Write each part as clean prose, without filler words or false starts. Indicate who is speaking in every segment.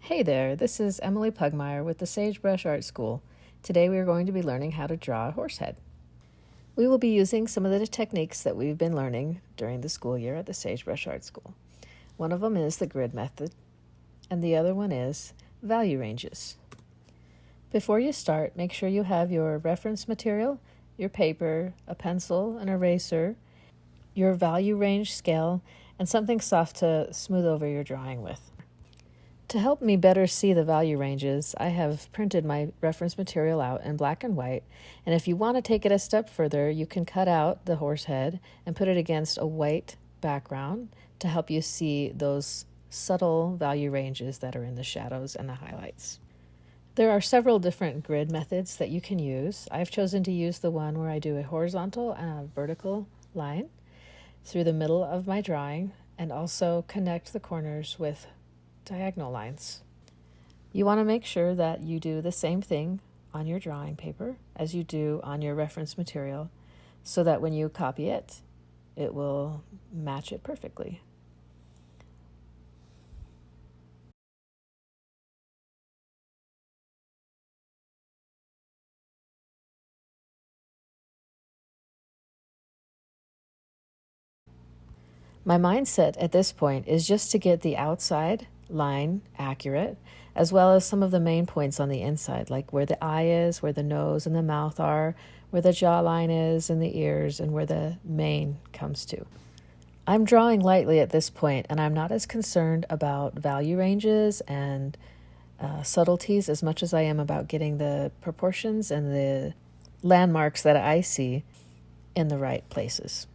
Speaker 1: Hey there, this is Emily Pugmire with the Sagebrush Art School. Today we are going to be learning how to draw a horse head. We will be using some of the techniques that we've been learning during the school year at the Sagebrush Art School. One of them is the grid method, and the other one is value ranges. Before you start, make sure you have your reference material, your paper, a pencil, an eraser, your value range scale, and something soft to smooth over your drawing with. To help me better see the value ranges, I have printed my reference material out in black and white, and if you want to take it a step further, you can cut out the horse head and put it against a white background to help you see those subtle value ranges that are in the shadows and the highlights. There are several different grid methods that you can use. I've chosen to use the one where I do a horizontal and a vertical line through the middle of my drawing and also connect the corners with diagonal lines. You want to make sure that you do the same thing on your drawing paper as you do on your reference material so that when you copy it, it will match it perfectly. My mindset at this point is just to get the outside line accurate, as well as some of the main points on the inside, like where the eye is, where the nose and the mouth are, where the jawline is and the ears, and where the mane comes to. I'm drawing lightly at this point, and I'm not as concerned about value ranges and subtleties as much as I am about getting the proportions and the landmarks that I see in the right places.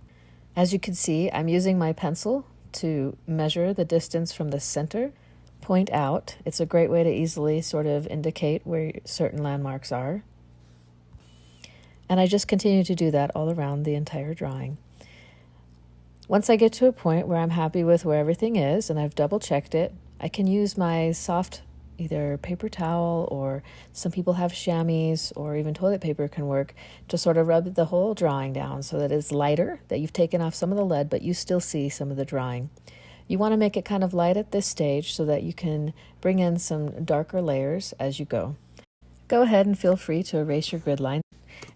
Speaker 1: As you can see, I'm using my pencil to measure the distance from the center point out. It's a great way to easily sort of indicate where certain landmarks are. And I just continue to do that all around the entire drawing. Once I get to a point where I'm happy with where everything is and I've double checked it, I can use my soft either paper towel, or some people have chamois, or even toilet paper can work, to sort of rub the whole drawing down so that it's lighter, that you've taken off some of the lead, but you still see some of the drawing. You want to make it kind of light at this stage so that you can bring in some darker layers as you go. Go ahead and feel free to erase your grid line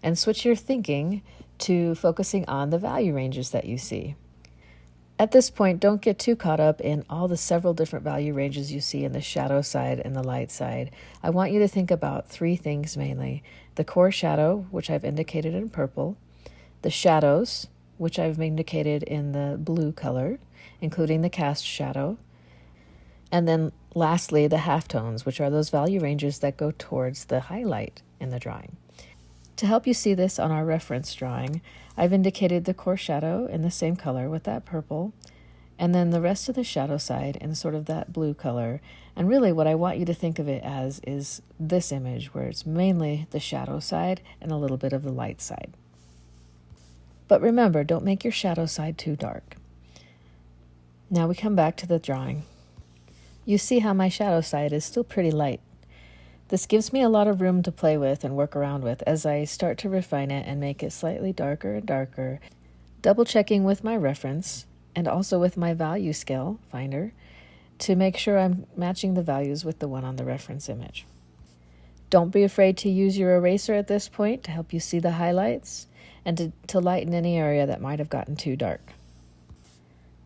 Speaker 1: and switch your thinking to focusing on the value ranges that you see. At this point, don't get too caught up in all the several different value ranges you see in the shadow side and the light side. I want you to think about three things mainly: the core shadow, which I've indicated in purple, the shadows, which I've indicated in the blue color, including the cast shadow, and then lastly, the halftones, which are those value ranges that go towards the highlight in the drawing. To help you see this on our reference drawing, I've indicated the core shadow in the same color with that purple, and then the rest of the shadow side in sort of that blue color. And really what I want you to think of it as is this image, where it's mainly the shadow side and a little bit of the light side. But remember, don't make your shadow side too dark. Now we come back to the drawing. You see how my shadow side is still pretty light. This gives me a lot of room to play with and work around with as I start to refine it and make it slightly darker and darker, double checking with my reference and also with my value scale finder to make sure I'm matching the values with the one on the reference image. Don't be afraid to use your eraser at this point to help you see the highlights and to lighten any area that might have gotten too dark.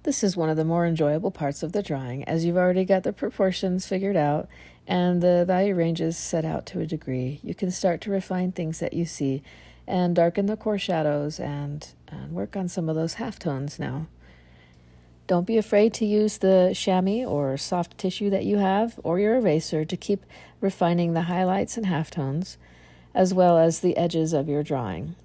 Speaker 1: This is one of the more enjoyable parts of the drawing, as you've already got the proportions figured out and the value ranges set out to a degree. You can start to refine things that you see and darken the core shadows and work on some of those halftones now. Don't be afraid to use the chamois or soft tissue that you have or your eraser to keep refining the highlights and halftones as well as the edges of your drawing.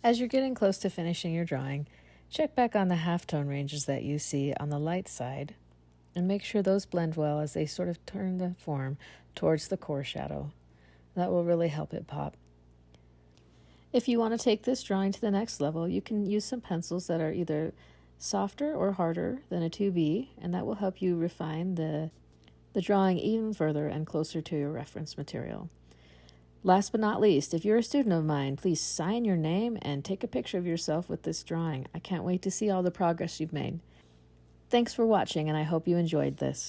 Speaker 1: As you're getting close to finishing your drawing, check back on the halftone ranges that you see on the light side and make sure those blend well as they sort of turn the form towards the core shadow. That will really help it pop. If you want to take this drawing to the next level, you can use some pencils that are either softer or harder than a 2B, and that will help you refine the drawing even further and closer to your reference material. Last but not least, if you're a student of mine, please sign your name and take a picture of yourself with this drawing. I can't wait to see all the progress you've made. Thanks for watching, and I hope you enjoyed this.